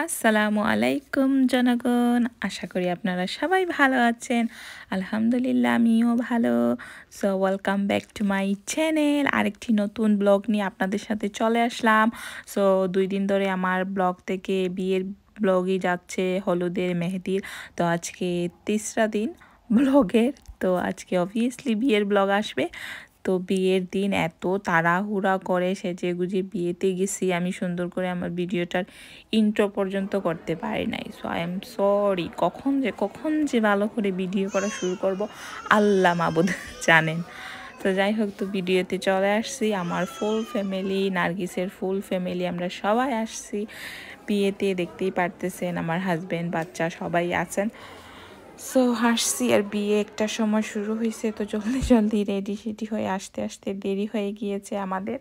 আসসালামু আলাইকুম জনগণ, আশা করি আপনারা সবাই ভালো আছেন। আলহামদুলিল্লাহ আমিও ভালো। So welcome back to my channel. আরেকটি নতুন ব্লগ নিয়ে আপনাদের সাথে চলে আসলাম। সো 2 দিন ধরে আমার ব্লগ থেকে বিয়ের ব্লগই যাচ্ছে, হলুদের মেহেদির। তো আজকে 3রা দিন ব্লগের। তো আজকে অবভিয়াসলি বিয়ের ব্লগ আসবে। তো বিয়ের দিন এত তাড়াহুড়া করে সেজেগুজে বিয়েতে গেছি, আমি সুন্দর করে আমার ভিডিওটার ইন্ট্রো পর্যন্ত করতে পারি নাই। So I am sorry. কখন যে ভালো করে ভিডিও করা শুরু করব আল্লাহ মাবুদ জানেন। তো যাই হোক, তো ভিডিওতে চলে আসছি। আমার ফুল ফ্যামিলি, নার্গিসের ফুল ফ্যামিলি, আমরা সবাই আসছি বিয়েতে। দেখতেই পারতেছেন আমার হাজব্যান্ড, বাচ্চা সবাই আছেন। সো হাসছি। আর বিয়ে একটা সময় শুরু হয়েছে, তো জলদি জলদি রেডি সেডি হয়ে আসতে আসতে দেরি হয়ে গিয়েছে আমাদের।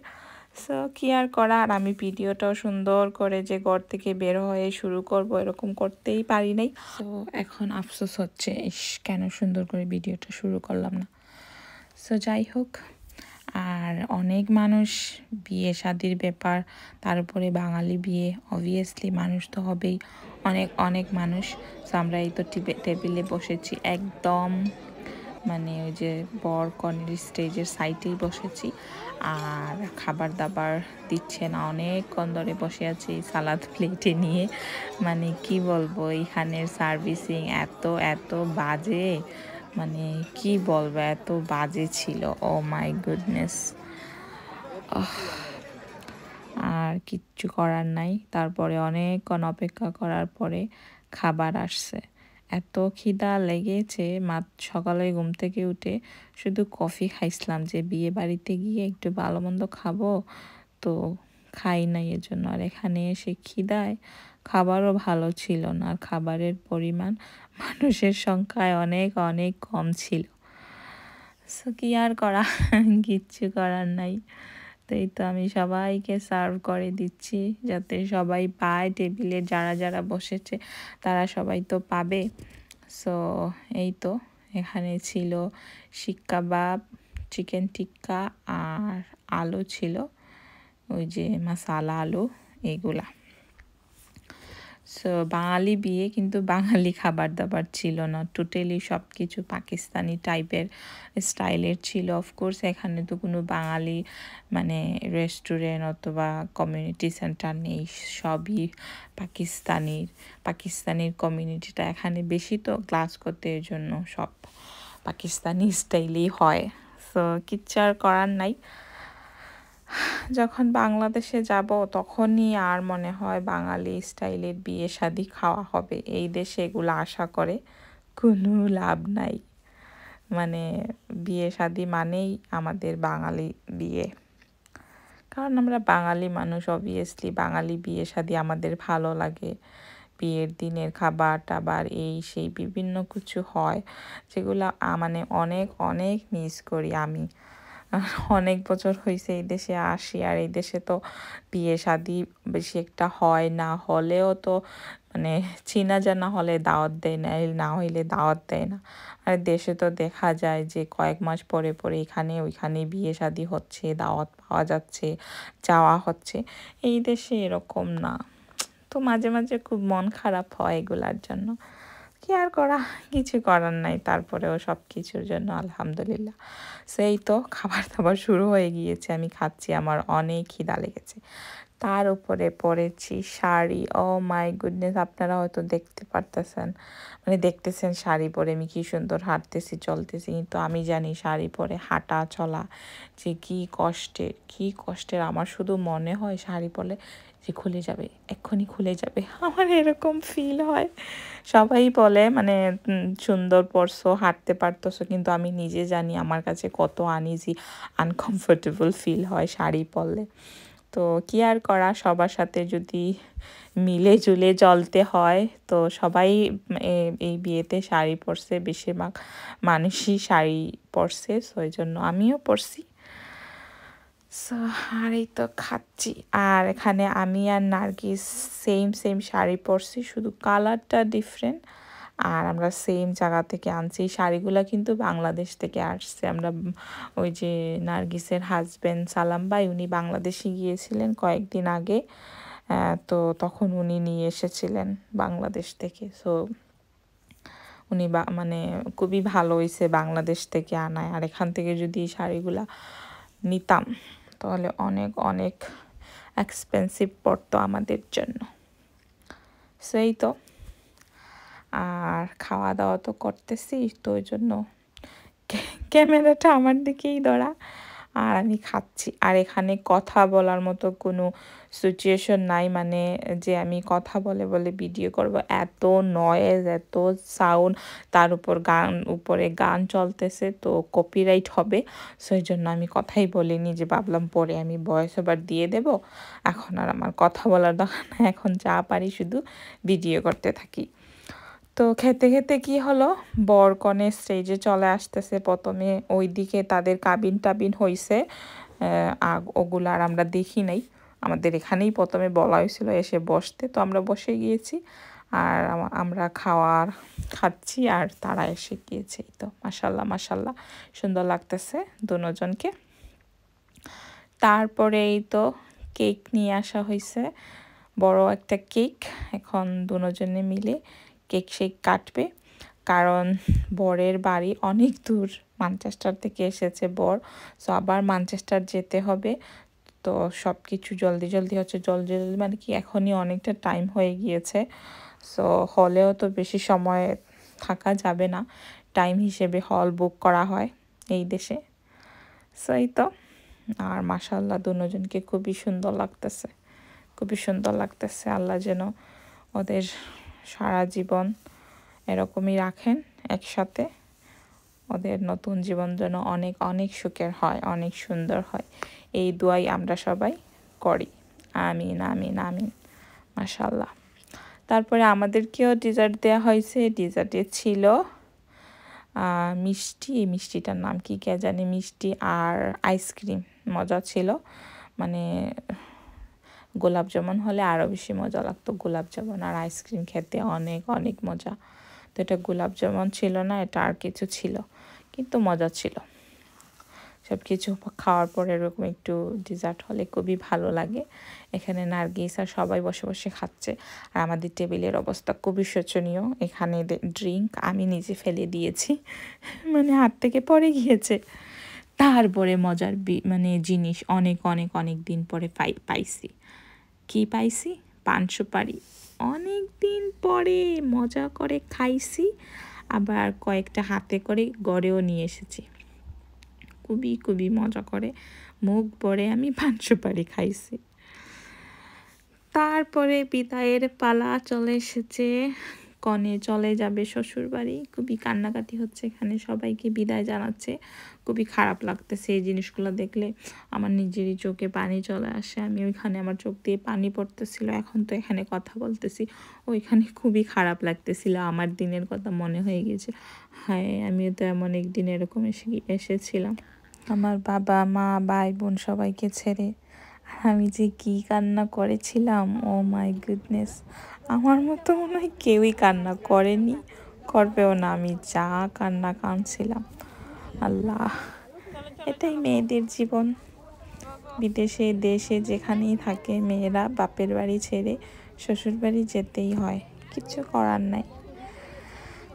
সো কি আর করা, আর আমি ভিডিওটাও সুন্দর করে যে ঘর থেকে বের হয়ে শুরু করব এরকম করতেই পারি নাই। তো এখন আফসোস হচ্ছে, ইস কেন সুন্দর করে ভিডিওটা শুরু করলাম না। সো যাই হোক, আর অনেক মানুষ, বিয়ে শাদির ব্যাপার, তার উপরে বাঙালি বিয়ে, অবভিয়াসলি মানুষ তো হবেই, অনেক অনেক মানুষ। সো আমরা এই তো টেবিলে বসেছি একদম, মানে ওই যে বর কনের স্টেজের সাইডেই বসেছি। আর খাবার দাবার দিচ্ছে না, অনেকক্ষণ ধরে বসে আছি সালাদ প্লেটে নিয়ে। মানে কি বলবো, এইখানের সার্ভিসিং এত এত বাজে, মানে কি বলবো, এত বাজে ছিল। ও মাই গুডনেস। আর কিচ্ছু করার নাই। তারপরে অনেকক্ষণ অপেক্ষা করার পরে খাবার আসছে। এত খিদা লেগেছে, সকালে ঘুম থেকে উঠে শুধু কফি খাইছিলাম যে বিয়ে বাড়িতে গিয়ে একটু ভালো মন্দ খাবো, তো খাই নাই এর জন্য। আর এখানে এসে খিদায় খাবারও ভালো ছিল না, আর খাবারের পরিমাণ মানুষের সংখ্যায় অনেক অনেক কম ছিল। সো কি আর করা, কিচ্ছু করার নাই। তো এই তো আমি সবাইকে সার্ভ করে দিচ্ছি যাতে সবাই পায়, টেবিলে যারা যারা বসেছে তারা সবাই তো পাবে। সো এই তো, এখানে ছিল শিক কাবাব, চিকেন টিক্কা, আর আলু ছিল, ওই যে মশালা আলু, এগুলা। সো বাঙালি বিয়ে, কিন্তু বাঙালি খাবার দাবার ছিল না, টোটালি সব কিছু পাকিস্তানি টাইপের স্টাইলের ছিল। অফকোর্স এখানে তো কোনো বাঙালি মানে রেস্টুরেন্ট অথবা কমিউনিটি সেন্টার নেই, সবই পাকিস্তানির কমিউনিটিটা এখানে বেশি, তো ক্লাস করতে এর জন্য সব পাকিস্তানি স্টাইলেই হয়। সো কিচ্ছু আর করার নাই। যখন বাংলাদেশে যাব তখনই আর মনে হয় বাঙালি স্টাইলের বিয়ে শাদি খাওয়া হবে। এই দেশে এগুলো আশা করে কোনো লাভ নাই। মানে বিয়ে শাদি মানেই আমাদের বাঙালি বিয়ে, কারণ আমরা বাঙালি মানুষ, অবভিয়াসলি বাঙালি বিয়ে শাদি আমাদের ভালো লাগে। বিয়ের দিনের খাবার টাবার এই সেই বিভিন্ন কিছু হয়, যেগুলো মানে অনেক অনেক মিস করি আমি। অনেক বছর হয়েছে এই দেশে আসি, আর এই দেশে তো বিয়ে শাদি বেশি একটা হয় না, হলেও তো মানে চিনা জানা হলে দাওয়াত দেয় না, না হইলে দাওয়াত দেয় না। আর দেশে তো দেখা যায় যে কয়েক মাস পরে পরে এখানে ওইখানে বিয়ে শাদি হচ্ছে, দাওয়াত পাওয়া যাচ্ছে, যাওয়া হচ্ছে। এই দেশে এরকম না। তো মাঝে মাঝে খুব মন খারাপ হয় এগুলার জন্য। কি আর করা, কিছু করার নাই। তারপরেও সব কিছুর জন্য আলহামদুলিল্লাহ। সেই তো খাবার দাবার শুরু হয়ে গিয়েছে, আমি খাচ্ছি, আমার অনেক খিদা লেগেছে। তার উপরে পরেছি শাড়ি। ও মাই গুডনেস, আপনারা হয়তো দেখতে পারতেছেন, মানে দেখতেছেন শাড়ি পরে আমি কি সুন্দর হাঁটতেছি চলতেছি, কিন্তু আমি জানি শাড়ি পরে হাঁটা চলা যে কি কষ্টের। আমার শুধু মনে হয় শাড়ি পরলে যে খুলে যাবে, এক্ষুনি খুলে যাবে, আমার এরকম ফিল হয়। সবাই বলে মানে সুন্দর পরছো, হাঁটতে পারতেছো, কিন্তু আমি নিজে জানি আমার কাছে কত আনইজি, আনকমফোর্টেবল ফিল হয় শাড়ি পরলে। তো কি আর করা, সবার সাথে যদি মিলে জুলে চলতে হয়, তো সবাই এই বিয়েতে শাড়ি পরছে, বেশিরভাগ মানুষই শাড়ি পরছে, সো এই জন্য আমিও পরছি। সো আর এই তো খাচ্ছি। আর এখানে আমি আর নার্গিস সেম সেম শাড়ি পরছি, শুধু কালারটা ডিফারেন্ট। আর আমরা সেম জায়গা থেকে আনছি, শাড়িগুলো কিন্তু বাংলাদেশ থেকে আসছে। আমরা ওই যে নার্গিসের হাজব্যান্ড সালাম ভাই, উনি বাংলাদেশে গিয়েছিলেন কয়েকদিন আগে তো তখন উনি নিয়ে এসেছিলেন বাংলাদেশ থেকে। সো উনি মানে খুবই ভালো হয়েছে বাংলাদেশ থেকে আনায়। আর এখান থেকে যদি এই শাড়িগুলা নিতাম তাহলে অনেক অনেক এক্সপেন্সিভ পড়তো আমাদের জন্য। সেই তো, আর খাওয়া দাওয়া তো করতেছি, তো ওই জন্য ক্যামেরাটা আমার দিকেই ধরা, আর আমি খাচ্ছি। আর এখানে কথা বলার মতো কোনো সিচুয়েশন নাই, মানে যে আমি কথা বলে বলে ভিডিও করব। এত নয়েজ, এত সাউন্ড, তার উপরে গান চলতেছে, তো কপিরাইট হবে। সেই জন্য আমি কথাই বলিনি, যে ভাবলাম পরে আমি ভয়েস ওভার দিয়ে দেব। এখন আর আমার কথা বলার দরকার নাই, এখন যা পারি শুধু ভিডিও করতে থাকি। তো খেতে খেতে কি হলো, বর কনে স্টেজে চলে আসতেছে। প্রথমে ওইদিকে তাদের কাবিন হইছে, ওগুলো আর আমরা দেখি নাই। আমাদের এখানেই প্রথমে বলা হয়েছিল এসে বসতে, তো আমরা বসে গিয়েছি। আর আমরা খাচ্ছি, আর তারা এসে গিয়েছে। তো মাশাল্লাহ মাশাল্লাহ সুন্দর লাগতেছে দুজনকে। তারপরে এই তো কেক নিয়ে আসা হয়েছে, বড় একটা কেক। এখন দুজনে মিলে কেক শেক কাটবে, কারণ বরের বাড়ি অনেক দূর, ম্যানচেস্টার থেকে এসেছে বর। সো আবার ম্যানচেস্টার যেতে হবে। তো সব কিছু জলদি জলদি মানে কি এখনই অনেকটা টাইম হয়ে গিয়েছে। সো হলেও তো বেশি সময় থাকা যাবে না, টাইম হিসেবে হল বুক করা হয় এই দেশে। সো এই তো, আর মাশাআল্লাহ দুজনকে খুবই সুন্দর লাগতেছে। আল্লাহ যেন ওদের সারা জীবন এরকমই রাখেন একসাথে। ওদের নতুন জীবন যেন অনেক অনেক সুখের হয়, অনেক সুন্দর হয়, এই দোয়াই আমরা সবাই করি। আমিন আমিন আমিন। মাশাআল্লাহ। তারপরে আমাদেরকেও ডিজার্ট দেওয়া হয়েছে। ডিজার্টে ছিল মিষ্টিটার নাম কি কে জানি, মিষ্টি আর আইসক্রিম। মজা ছিল, মানে গোলাপ জামুন হলে আরও বেশি মজা লাগতো। গোলাপ জামুন আর আইসক্রিম খেতে অনেক অনেক মজা। তো এটা গোলাপ জামুন ছিল না, এটা আর কিছু ছিল, কিন্তু মজা ছিল। সব কিছু খাওয়ার পরে এরকম একটু ডিজার্ট হলে খুবই ভালো লাগে। এখানে নার্গিস আর সবাই বসে বসে খাচ্ছে, আর আমাদের টেবিলের অবস্থা খুবই শোচনীয়। এখানে ড্রিঙ্ক আমি নিজে ফেলে দিয়েছি, মানে হাত থেকে পড়ে গিয়েছে। তারপরে মজার মানে জিনিস অনেক অনেক অনেক দিন পরে পাইছি। কি পাইছি? পান সুপারি। অনেক দিন পরে মজা করে খাইছি, আবার কয়েকটা হাতে করে গড়েও নিয়ে এসেছি। খুবই খুবই মজা করে মুখ ভরে আমি পান সুপারি খাইছি। তারপরে বিদায়ের পালা চলে এসেছে, কনে চলে যাবে শ্বশুর বাড়ি। খুবই কান্নাকাটি হচ্ছে, এখানে সবাইকে বিদায় জানাচ্ছে। খুবই খারাপ লাগতেছে এই জিনিসগুলো দেখলে, আমার নিজেরই চোখে পানি চলে আসে। আমি ওইখানে আমার চোখ দিয়ে পানি পড়তেছিল, এখন তো এখানে কথা বলতেছি, ওইখানে খুবই খারাপ লাগতেছিল। আমার দিনের কথা মনে হয়ে গেছে, হায় আমিও তো এমন একদিন এরকম এসেছিলাম আমার বাবা মা ভাই বোন সবাইকে ছেড়ে। আমি যে কি কান্না করেছিলাম, ও মাই গুডনেস, আমার মতো মনে হয় কেউই কান্না করেনি, করবেও না। আমি যা কাঁদছিলাম, আল্লাহ। এটাই মেয়েদের জীবন, বিদেশে দেশে যেখানেই থাকে মেয়েরা বাপের বাড়ি ছেড়ে শ্বশুর বাড়ি যেতেই হয়, কিছু করার নাই।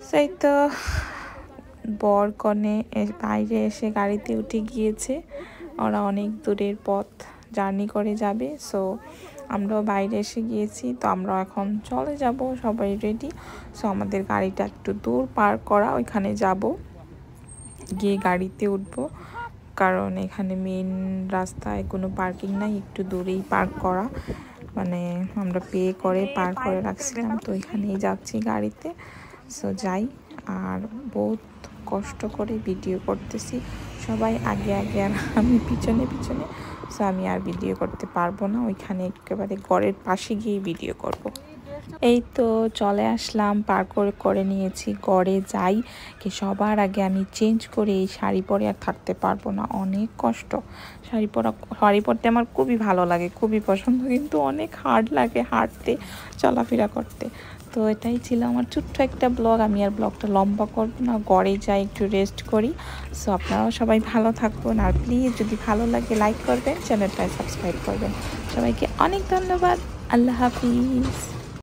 সেই তো বর কনে বাইরে এসে গাড়িতে উঠে গিয়েছে, ওরা অনেক দূরের পথ জার্নি করে যাবে। সো আমরাও বাইরে এসে গিয়েছি, তো আমরা এখন চলে যাব, সবাই রেডি। সো আমাদের গাড়িটা একটু দূর পার্ক করা, ওইখানে যাব, গিয়ে গাড়িতে উঠবো, কারণ এখানে মেন রাস্তায় কোনো পার্কিং নাই, একটু দূরেই পার্ক করা, মানে আমরা পে করে পার্ক করে রাখছিলাম, তো এখানেই যাচ্ছি গাড়িতে। সো যাই, আর বহুত কষ্ট করে ভিডিও করতেছি, সবাই আগে আগে আর আমি পিছনে। সো আমি আর ভিডিও করতে পারবো না, ওইখানে একেবারে ঘরের পাশে গিয়ে ভিডিও করব। এই তো চলে আসলাম, পার্ক করে নিয়েছি, ঘরে যাই কি সবার আগে আমি চেঞ্জ করে এই শাড়ি পরে আর থাকতে পারবো না, অনেক কষ্ট। শাড়ি পরতে আমার খুবই ভালো লাগে, খুবই পছন্দ, কিন্তু অনেক হার্ড লাগে হাঁটতে চলাফেরা করতে। তো এটাই ছিল আমার ছোট্ট একটা ব্লগ, আমি আর ব্লগটা লম্বা করবো না, ঘরে যাই একটু রেস্ট করি। সো আপনারাও সবাই ভালো থাকবেন, আর প্লিজ যদি ভালো লাগে লাইক করবেন, চ্যানেলটায় সাবস্ক্রাইব করবেন। সবাইকে অনেক ধন্যবাদ। আল্লাহ হাফিজ।